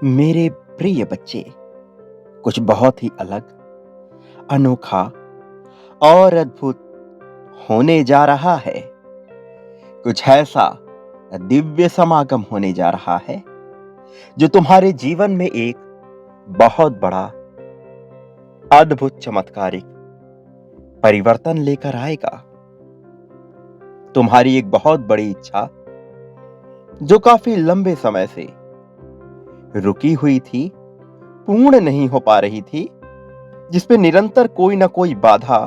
मेरे प्रिय बच्चे, कुछ बहुत ही अलग, अनोखा और अद्भुत होने जा रहा है। कुछ ऐसा दिव्य समागम होने जा रहा है जो तुम्हारे जीवन में एक बहुत बड़ा अद्भुत चमत्कारिक परिवर्तन लेकर आएगा। तुम्हारी एक बहुत बड़ी इच्छा जो काफी लंबे समय से रुकी हुई थी, पूर्ण नहीं हो पा रही थी, जिसपे निरंतर कोई ना कोई बाधा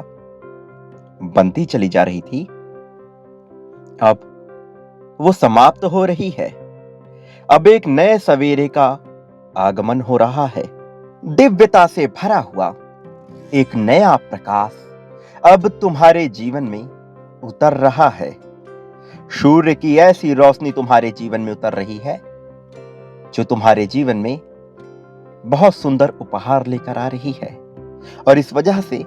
बनती चली जा रही थी, अब वो समाप्त हो रही है। अब एक नए सवेरे का आगमन हो रहा है। दिव्यता से भरा हुआ एक नया प्रकाश अब तुम्हारे जीवन में उतर रहा है। सूर्य की ऐसी रोशनी तुम्हारे जीवन में उतर रही है जो तुम्हारे जीवन में बहुत सुंदर उपहार लेकर आ रही है। और इस वजह से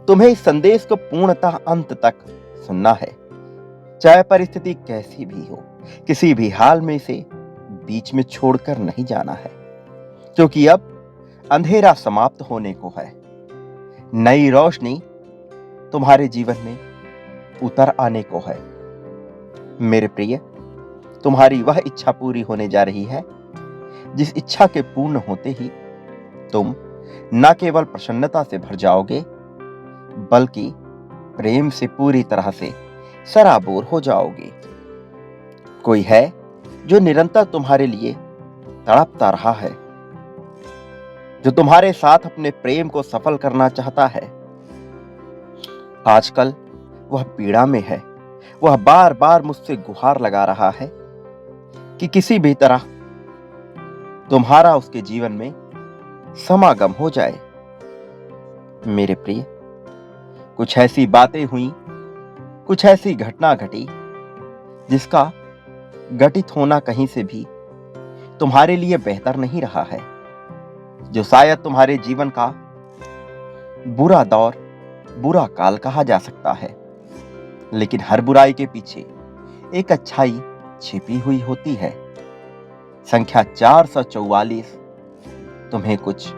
तुम्हें इस संदेश को पूर्णतः अंत तक सुनना है। चाहे परिस्थिति कैसी भी हो, किसी भी हाल में इसे बीच में छोड़कर नहीं जाना है, क्योंकि अब अंधेरा समाप्त होने को है। नई रोशनी तुम्हारे जीवन में उतर आने को है। मेरे प्रिय, तुम्हारी वह इच्छा पूरी होने जा रही है जिस इच्छा के पूर्ण होते ही तुम न केवल प्रसन्नता से भर जाओगे, बल्कि प्रेम से पूरी तरह से सराबोर हो जाओगे। कोई है जो निरंतर तुम्हारे लिए तड़पता रहा है, जो तुम्हारे साथ अपने प्रेम को सफल करना चाहता है। आजकल वह पीड़ा में है। वह बार बार मुझसे गुहार लगा रहा है कि किसी भी तरह तुम्हारा उसके जीवन में समागम हो जाए। मेरे प्रिय, कुछ ऐसी बातें हुई, कुछ ऐसी घटना घटी जिसका घटित होना कहीं से भी तुम्हारे लिए बेहतर नहीं रहा है, जो शायद तुम्हारे जीवन का बुरा दौर, बुरा काल कहा जा सकता है। लेकिन हर बुराई के पीछे एक अच्छाई छिपी हुई होती है। संख्या 444 तुम्हें कुछ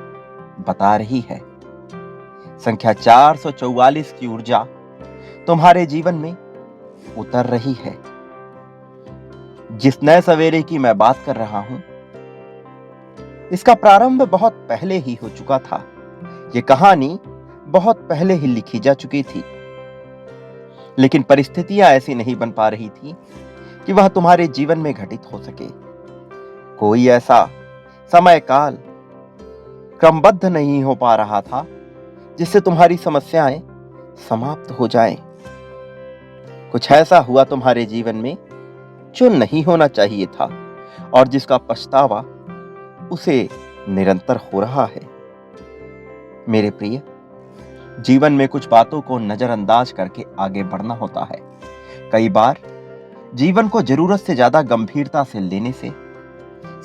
बता रही है। संख्या 444 की ऊर्जा तुम्हारे जीवन में उतर रही है। जिस नए सवेरे की मैं बात कर रहा हूं, इसका प्रारंभ बहुत पहले ही हो चुका था। यह कहानी बहुत पहले ही लिखी जा चुकी थी, लेकिन परिस्थितियां ऐसी नहीं बन पा रही थी कि वह तुम्हारे जीवन में घटित हो सके। कोई ऐसा समय काल क्रमबद्ध नहीं हो पा रहा था जिससे तुम्हारी समस्याएं समाप्त हो जाएं। कुछ ऐसा हुआ तुम्हारे जीवन में जो नहीं होना चाहिए था और जिसका पछतावा उसे निरंतर हो रहा है। मेरे प्रिय, जीवन में कुछ बातों को नजरअंदाज करके आगे बढ़ना होता है। कई बार जीवन को जरूरत से ज्यादा गंभीरता से लेने से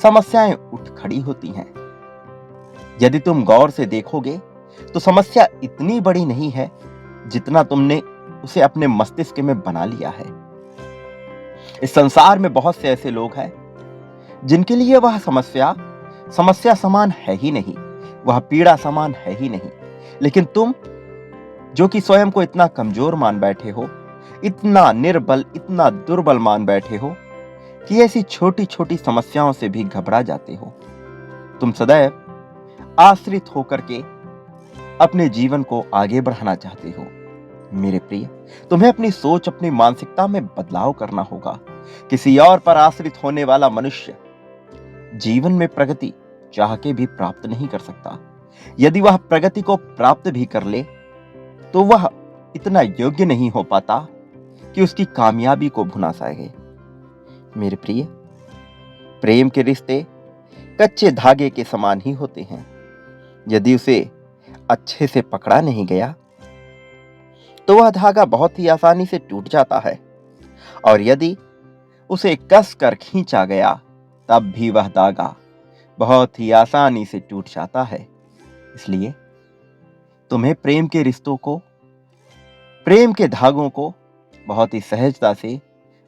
समस्याएं उठ खड़ी होती हैं। यदि तुम गौर से देखोगे तो समस्या इतनी बड़ी नहीं है जितना तुमने उसे अपने मस्तिष्क में बना लिया है। इस संसार में बहुत से ऐसे लोग हैं जिनके लिए वह समस्या समान है ही नहीं, वह पीड़ा समान है ही नहीं। लेकिन तुम जो कि स्वयं को इतना कमजोर मान बैठे हो, इतना निर्बल, इतना दुर्बल मान बैठे हो कि ऐसी छोटी छोटी समस्याओं से भी घबरा जाते हो। तुम सदैव आश्रित होकर के अपने जीवन को आगे बढ़ाना चाहते हो। मेरे प्रिय, तुम्हें अपनी सोच, अपनी मानसिकता में बदलाव करना होगा। किसी और पर आश्रित होने वाला मनुष्य जीवन में प्रगति चाह के भी प्राप्त नहीं कर सकता। यदि वह प्रगति को प्राप्त भी कर ले तो वह इतना योग्य नहीं हो पाता कि उसकी कामयाबी को भुना सके। मेरे प्रिय, प्रेम के रिश्ते कच्चे धागे के समान ही होते हैं। यदि उसे अच्छे से पकड़ा नहीं गया तो वह धागा बहुत ही आसानी से टूट जाता है, और यदि उसे कस कर खींचा गया तब भी वह धागा बहुत ही आसानी से टूट जाता है। इसलिए तुम्हें प्रेम के रिश्तों को, प्रेम के धागों को बहुत ही सहजता से,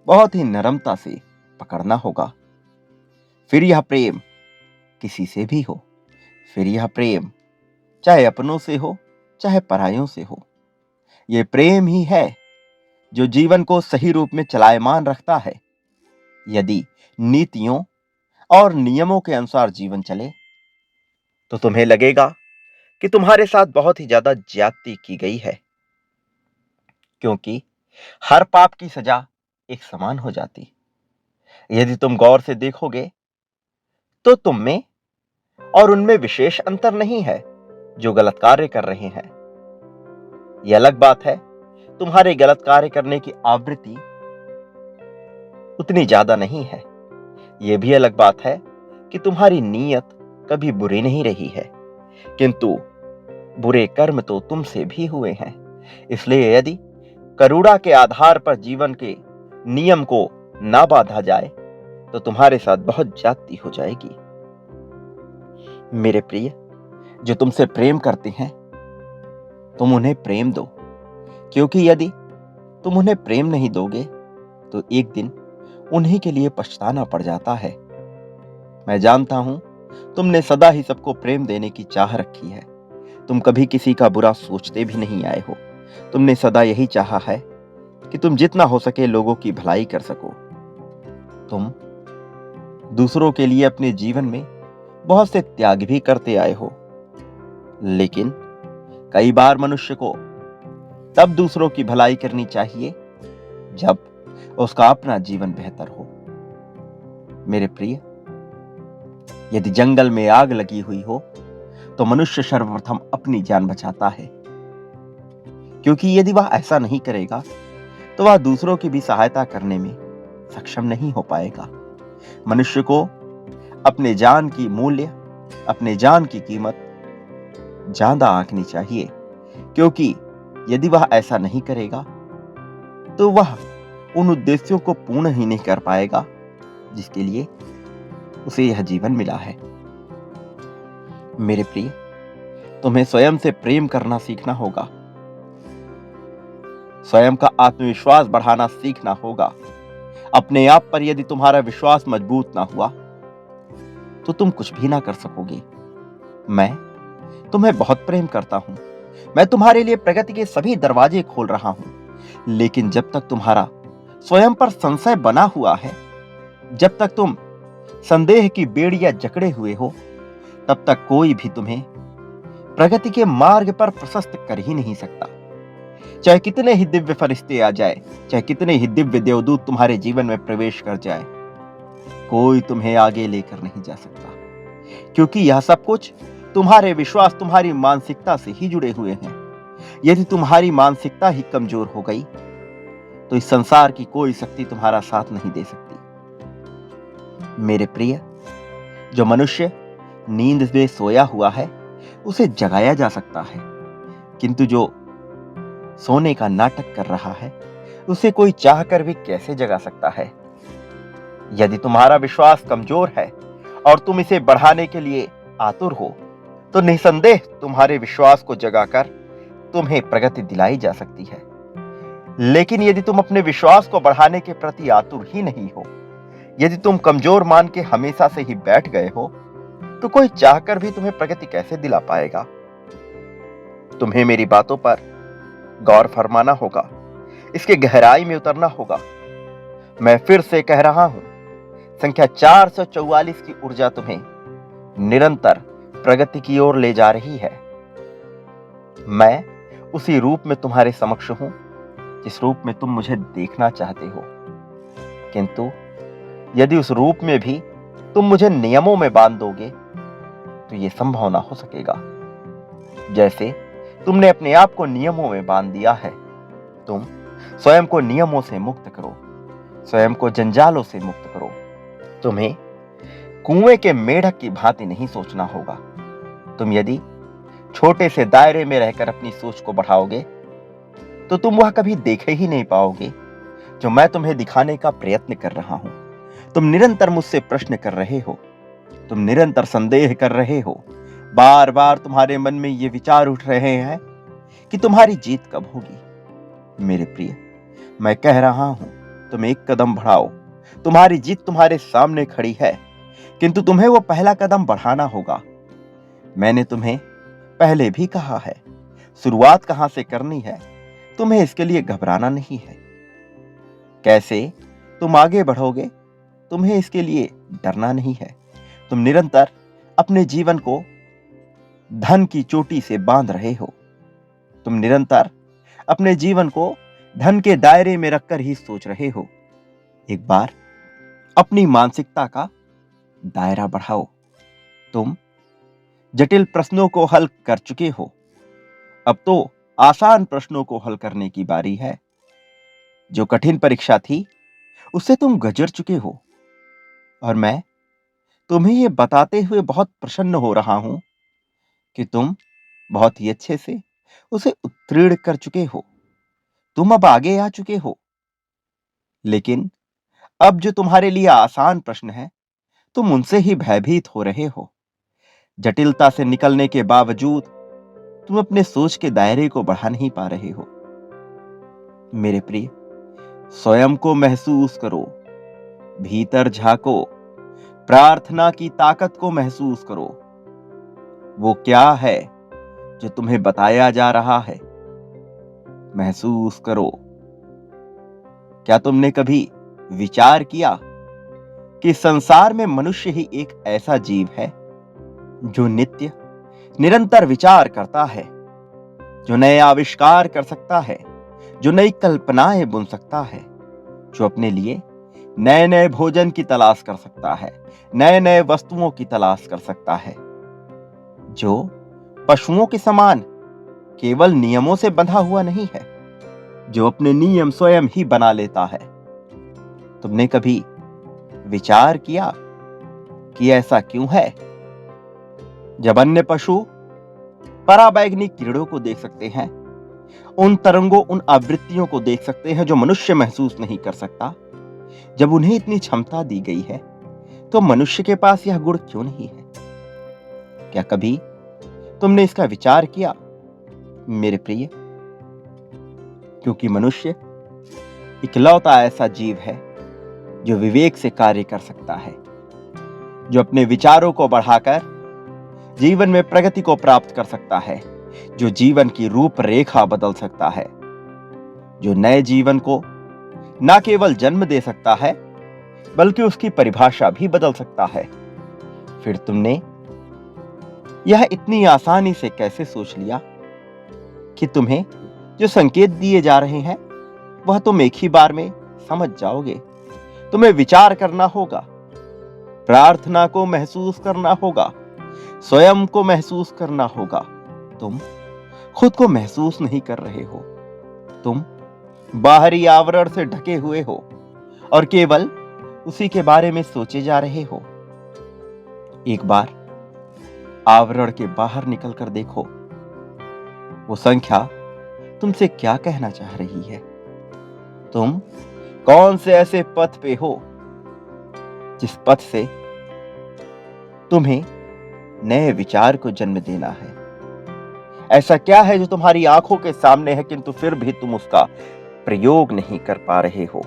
बहुत ही नरमता से पकड़ना होगा। फिर यह प्रेम किसी से भी हो, फिर यह प्रेम चाहे अपनों से हो चाहे परायों से हो, यह प्रेम ही है जो जीवन को सही रूप में चलायमान रखता है। यदि नीतियों और नियमों के अनुसार जीवन चले तो तुम्हें लगेगा कि तुम्हारे साथ बहुत ही ज्यादा ज्यादती की गई है, क्योंकि हर पाप की सजा एक समान हो जाती। यदि तुम गौर से देखोगे तो तुम में और उनमें विशेष अंतर नहीं है जो गलत कार्य कर रहे हैं। यह अलग बात है तुम्हारे गलत कार्य करने की आवृत्ति उतनी ज्यादा नहीं है। यह भी अलग बात है कि तुम्हारी नीयत कभी बुरी नहीं रही है, किंतु बुरे कर्म तो तुमसे भी हुए हैं। इसलिए यदि करुणा के आधार पर जीवन के नियम को ना बांधा जाए तो तुम्हारे साथ बहुत ज्यादती हो जाएगी। मेरे प्रिय, जो तुमसे प्रेम करते हैं तुम उन्हें प्रेम दो, क्योंकि यदि तुम उन्हें प्रेम नहीं दोगे तो एक दिन उन्हीं के लिए पछताना पड़ जाता है। मैं जानता हूं तुमने सदा ही सबको प्रेम देने की चाह रखी है। तुम कभी किसी का बुरा सोचते भी नहीं आए हो। तुमने सदा यही चाहा है कि तुम जितना हो सके लोगों की भलाई कर सको। तुम दूसरों के लिए अपने जीवन में बहुत से त्याग भी करते आए हो, लेकिन कई बार मनुष्य को तब दूसरों की भलाई करनी चाहिए जब उसका अपना जीवन बेहतर हो। मेरे प्रिय, यदि जंगल में आग लगी हुई हो तो मनुष्य सर्वप्रथम अपनी जान बचाता है, क्योंकि यदि वह ऐसा नहीं करेगा तो वह दूसरों की भी सहायता करने में सक्षम नहीं हो पाएगा। मनुष्य को अपने जान की मूल्य, अपने जान की कीमत ज्यादा आंकनी चाहिए, क्योंकि यदि वह ऐसा नहीं करेगा तो वह उन उद्देश्यों को पूर्ण ही नहीं कर पाएगा जिसके लिए उसे यह जीवन मिला है। मेरे प्रिय, तुम्हें स्वयं से प्रेम करना सीखना होगा, स्वयं का आत्मविश्वास बढ़ाना सीखना होगा। अपने आप पर यदि तुम्हारा विश्वास मजबूत ना हुआ तो तुम कुछ भी ना कर सकोगे। मैं तुम्हें बहुत प्रेम करता हूं, मैं तुम्हारे लिए प्रगति के सभी दरवाजे खोल रहा हूं, लेकिन जब तक तुम्हारा स्वयं पर संशय बना हुआ है, जब तक तुम संदेह की बेड़ियां जकड़े हुए हो, तब तक कोई भी तुम्हें प्रगति के मार्ग पर प्रशस्त कर ही नहीं सकता। चाहे कितने ही दिव्य फरिश्ते आ जाए, चाहे कितने ही दिव्य देवदूत तुम्हारे जीवन में प्रवेश कर जाए, कोई तुम्हें आगे लेकर नहीं जा सकता, क्योंकि यह सब कुछ तुम्हारे विश्वास, तुम्हारी मानसिकता से ही जुड़े हुए हैं। यदि तुम्हारी मानसिकता ही कमजोर हो गई तो इस संसार की कोई शक्ति तुम्हारा साथ नहीं दे सकती। मेरे प्रिय, जो मनुष्य नींद में सोया हुआ है उसे जगाया जा सकता है, किंतु जो सोने का नाटक कर रहा है उसे कोई चाहकर भी कैसे जगा सकता है। यदि तुम्हारा विश्वास कमजोर है और तुम इसे बढ़ाने के लिए आतुर हो तो निसंदेह तुम्हारे विश्वास को जगाकर तुम्हें प्रगति दिलाई जा सकती है। लेकिन यदि तुम अपने विश्वास को बढ़ाने के प्रति आतुर ही नहीं हो, यदि तुम कमजोर मान के हमेशा से ही बैठ गए हो, तो कोई चाहकर भी तुम्हें प्रगति कैसे दिला पाएगा। तुम्हें मेरी बातों पर गौर फरमाना होगा, इसके गहराई में उतरना होगा। मैं फिर से कह रहा हूं, संख्या 444 की ऊर्जा तुम्हें निरंतर प्रगति की ओर ले जा रही है। मैं उसी रूप में तुम्हारे समक्ष हूं जिस रूप में तुम मुझे देखना चाहते हो, किंतु यदि उस रूप में भी तुम मुझे नियमों में बांध दोगे तो यह संभव ना हो सकेगा। जैसे तुमने अपने आप को नियमों में बांध दिया है, तुम स्वयं को नियमों से मुक्त करो, स्वयं को जंजालों से मुक्त करो। तुम्हें कुएं के मेढक की भांति नहीं सोचना होगा। तुम यदि छोटे से दायरे में रहकर अपनी सोच को बढ़ाओगे तो तुम वह कभी देखे ही नहीं पाओगे जो मैं तुम्हें दिखाने का प्रयत्न कर रहा हूं। तुम निरंतर मुझसे प्रश्न कर रहे हो, तुम निरंतर संदेह कर रहे हो, बार बार तुम्हारे मन में ये विचार उठ रहे हैं कि तुम्हारी जीत कब होगी। मेरे प्रिय, मैं कह रहा हूं, तुम एक कदम बढ़ाओ, तुम्हारी जीत तुम्हारे सामने खड़ी है। किंतु तुम्हें वो पहला कदम बढ़ाना होगा। मैंने तुम्हें पहले भी कहा है, शुरुआत कहां से करनी है, तुम्हें इसके लिए घबराना नहीं है। कैसे तुम आगे बढ़ोगे, तुम्हें इसके लिए डरना नहीं है। तुम निरंतर अपने जीवन को धन की चोटी से बांध रहे हो। तुम निरंतर अपने जीवन को धन के दायरे में रखकर ही सोच रहे हो। एक बार अपनी मानसिकता का दायरा बढ़ाओ। तुम जटिल प्रश्नों को हल कर चुके हो, अब तो आसान प्रश्नों को हल करने की बारी है। जो कठिन परीक्षा थी उससे तुम गुजर चुके हो, और मैं तुम्हें यह बताते हुए बहुत प्रसन्न हो रहा हूं कि तुम बहुत ही अच्छे से उसे उत्तीर्ण कर चुके हो। तुम अब आगे आ चुके हो। लेकिन अब जो तुम्हारे लिए आसान प्रश्न है, तुम उनसे ही भयभीत हो रहे हो। जटिलता से निकलने के बावजूद तुम अपने सोच के दायरे को बढ़ा नहीं पा रहे हो। मेरे प्रिय, स्वयं को महसूस करो, भीतर झांको, प्रार्थना की ताकत को महसूस करो। वो क्या है जो तुम्हें बताया जा रहा है, महसूस करो। क्या तुमने कभी विचार किया कि संसार में मनुष्य ही एक ऐसा जीव है जो नित्य निरंतर विचार करता है, जो नए आविष्कार कर सकता है, जो नई कल्पनाएं बुन सकता है, जो अपने लिए नए नए भोजन की तलाश कर सकता है, नए नए वस्तुओं की तलाश कर सकता है, जो पशुओं के समान केवल नियमों से बंधा हुआ नहीं है, जो अपने नियम स्वयं ही बना लेता है। तुमने कभी विचार किया कि ऐसा क्यों है? जब अन्य पशु पराबैंगनी किरणों को देख सकते हैं, उन तरंगों, उन आवृत्तियों को देख सकते हैं जो मनुष्य महसूस नहीं कर सकता, जब उन्हें इतनी क्षमता दी गई है, तो मनुष्य के पास यह गुण क्यों नहीं है? क्या कभी तुमने इसका विचार किया मेरे प्रिय? क्योंकि मनुष्य इकलौता ऐसा जीव है जो विवेक से कार्य कर सकता है, जो अपने विचारों को बढ़ाकर जीवन में प्रगति को प्राप्त कर सकता है, जो जीवन की रूपरेखा बदल सकता है, जो नए जीवन को न केवल जन्म दे सकता है बल्कि उसकी परिभाषा भी बदल सकता है। फिर तुमने यह इतनी आसानी से कैसे सोच लिया कि तुम्हें जो संकेत दिए जा रहे हैं वह तुम एक ही बार में समझ जाओगे? तुम्हें विचार करना होगा, प्रार्थना को महसूस करना होगा, स्वयं को महसूस करना होगा। तुम खुद को महसूस नहीं कर रहे हो। तुम बाहरी आवरण से ढके हुए हो और केवल उसी के बारे में सोचे जा रहे हो। एक बार आवरण के बाहर निकलकर देखो, वो संख्या तुमसे क्या कहना चाह रही है। तुम कौन से ऐसे पथ पे हो जिस पथ से तुम्हें नए विचार को जन्म देना है? ऐसा क्या है जो तुम्हारी आंखों के सामने है किंतु फिर भी तुम उसका प्रयोग नहीं कर पा रहे हो?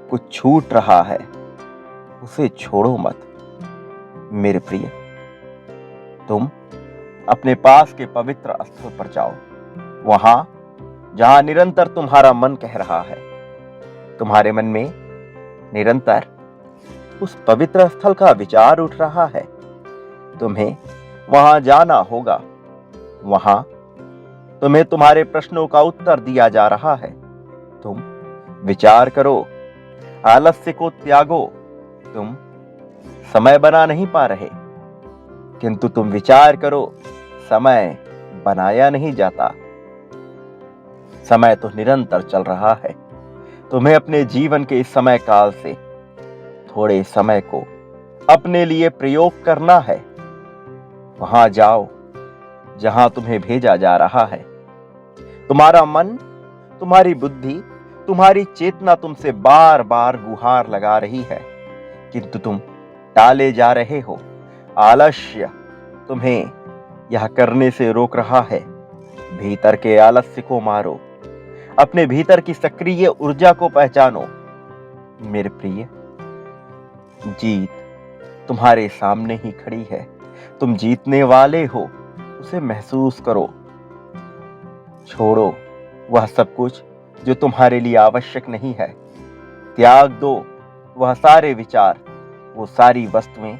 कुछ छूट रहा है, उसे छोड़ो मत मेरे प्रिय। तुम अपने पास के पवित्र स्थल पर जाओ, वहां जहां निरंतर तुम्हारा मन कह रहा है। तुम्हारे मन में निरंतर उस पवित्र स्थल का विचार उठ रहा है। तुम्हें वहां जाना होगा। वहां तुम्हें तुम्हारे प्रश्नों का उत्तर दिया जा रहा है। तुम विचार करो, आलस्य को त्यागो। तुम समय बना नहीं पा रहे, किंतु तुम विचार करो, समय बनाया नहीं जाता। समय तो निरंतर चल रहा है। तुम्हें अपने जीवन के इस समय काल से थोड़े समय को अपने लिए प्रयोग करना है। वहां जाओ जहां तुम्हें भेजा जा रहा है। तुम्हारा मन, तुम्हारी बुद्धि, तुम्हारी चेतना तुमसे बार बार गुहार लगा रही है, किंतु तुम टाले जा रहे हो। आलस्य तुम्हें यह करने से रोक रहा है। भीतर के आलस्य को मारो, अपने भीतर की सक्रिय ऊर्जा को पहचानो मेरे प्रिय। जीत तुम्हारे सामने ही खड़ी है। तुम जीतने वाले हो, उसे महसूस करो। छोड़ो वह सब कुछ जो तुम्हारे लिए आवश्यक नहीं है। त्याग दो वह सारे विचार, वो सारी वस्तुएं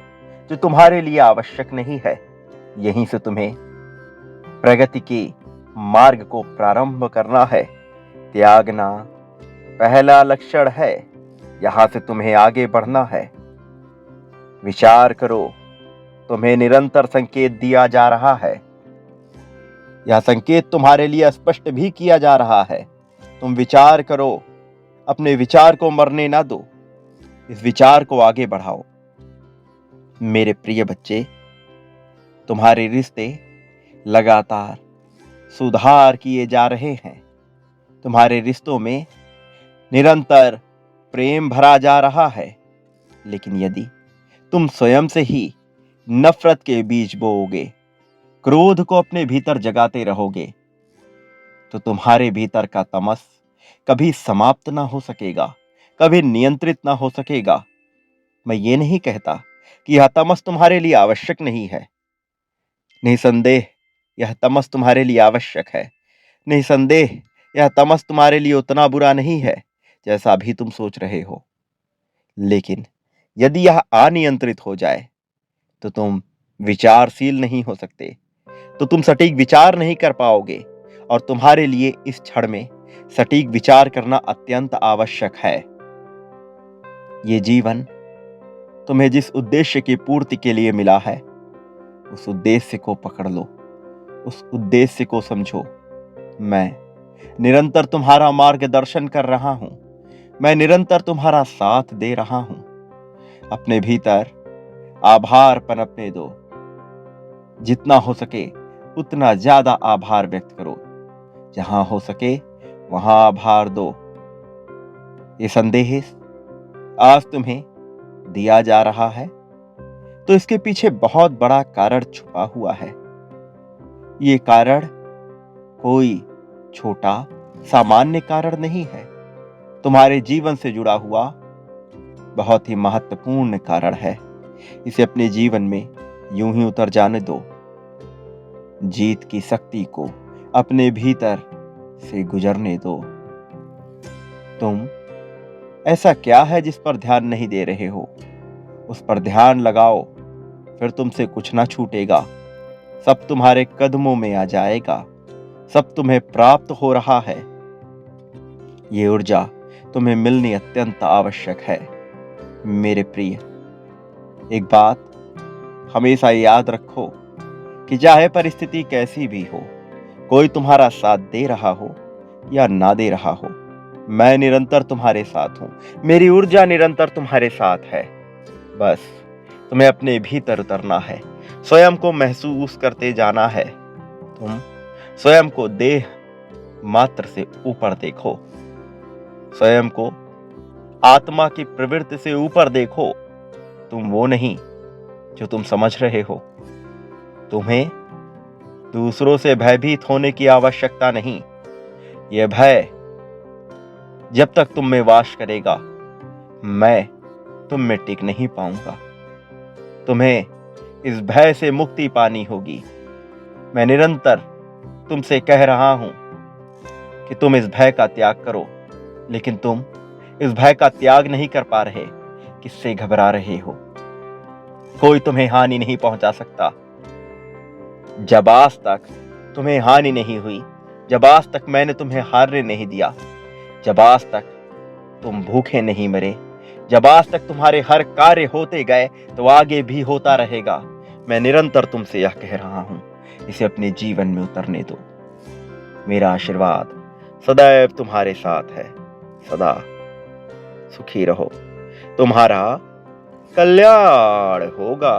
जो तुम्हारे लिए आवश्यक नहीं है। यहीं से तुम्हें प्रगति के मार्ग को प्रारंभ करना है। त्यागना पहला लक्षण है। यहां से तुम्हें आगे बढ़ना है। विचार करो, तुम्हें निरंतर संकेत दिया जा रहा है। यह संकेत तुम्हारे लिए स्पष्ट भी किया जा रहा है। तुम विचार करो, अपने विचार को मरने ना दो, इस विचार को आगे बढ़ाओ। मेरे प्रिय बच्चे, तुम्हारे रिश्ते लगातार सुधार किए जा रहे हैं। तुम्हारे रिश्तों में निरंतर प्रेम भरा जा रहा है। लेकिन यदि तुम स्वयं से ही नफरत के बीज बोओगे, क्रोध को अपने भीतर जगाते रहोगे, तो तुम्हारे भीतर का तमस कभी समाप्त ना हो सकेगा, कभी नियंत्रित ना हो सकेगा। मैं ये नहीं कहता कि यह तमस तुम्हारे लिए आवश्यक नहीं है। निसंदेह यह तमस तुम्हारे लिए आवश्यक है। निसंदेह यह तमस तुम्हारे लिए उतना बुरा नहीं है जैसा अभी तुम सोच रहे हो। लेकिन यदि यह अनियंत्रित हो जाए तो तुम विचारशील नहीं हो सकते, तो तुम सटीक विचार नहीं कर पाओगे। और तुम्हारे लिए इस क्षण में सटीक विचार करना अत्यंत आवश्यक है। ये जीवन तुम्हें जिस उद्देश्य की पूर्ति के लिए मिला है, उस उद्देश्य को पकड़ लो, उस उद्देश्य को समझो। मैं निरंतर तुम्हारा मार्गदर्शन कर रहा हूं। मैं निरंतर तुम्हारा साथ दे रहा हूं। अपने भीतर आभार पनपने दो। जितना हो सके उतना ज्यादा आभार व्यक्त करो। जहां हो सके वहां आभार दो। ये संदेश आज तुम्हें दिया जा रहा है तो इसके पीछे बहुत बड़ा कारण छुपा हुआ है। ये कारण कोई छोटा सामान्य कारण नहीं है। तुम्हारे जीवन से जुड़ा हुआ बहुत ही महत्वपूर्ण कारण है। इसे अपने जीवन में यूं ही उतर जाने दो। जीत की शक्ति को अपने भीतर से गुजरने दो। तुम ऐसा क्या है जिस पर ध्यान नहीं दे रहे हो? उस पर ध्यान लगाओ, फिर तुमसे कुछ ना छूटेगा। सब तुम्हारे कदमों में आ जाएगा। सब तुम्हें प्राप्त हो रहा है। ये ऊर्जा तुम्हें मिलनी अत्यंत आवश्यक है। मेरे प्रिय, एक बात हमेशा याद रखो कि चाहे परिस्थिति कैसी भी हो, कोई तुम्हारा साथ दे रहा हो या ना दे रहा हो, मैं निरंतर तुम्हारे साथ हूं। मेरी ऊर्जा निरंतर तुम्हारे साथ है। बस तुम्हें अपने भीतर उतरना है, स्वयं को महसूस करते जाना है। तुम स्वयं को देह मात्र से ऊपर देखो, स्वयं को आत्मा की प्रवृत्ति से ऊपर देखो। तुम वो नहीं जो तुम समझ रहे हो। तुम्हें दूसरों से भयभीत होने की आवश्यकता नहीं। यह भय जब तक तुम में वास करेगा, मैं तुम में टिक नहीं पाऊंगा। तुम्हें इस भय से मुक्ति पानी होगी। मैं निरंतर तुमसे कह रहा हूं कि तुम इस भय का त्याग करो, लेकिन तुम इस भय का त्याग नहीं कर पा रहे। किससे घबरा रहे हो? कोई तुम्हें हानि नहीं पहुंचा सकता। जब आज तक तुम्हें हानि नहीं हुई, जब आज तक मैंने तुम्हें हारने नहीं दिया, जब आज तक तुम भूखे नहीं मरे, जब आज तक तुम्हारे हर कार्य होते गए, तो आगे भी होता रहेगा। मैं निरंतर तुमसे यह कह रहा हूं, इसे अपने जीवन में उतरने दो। मेरा आशीर्वाद सदैव तुम्हारे साथ है। सदा सुखी रहो। तुम्हारा कल्याण होगा।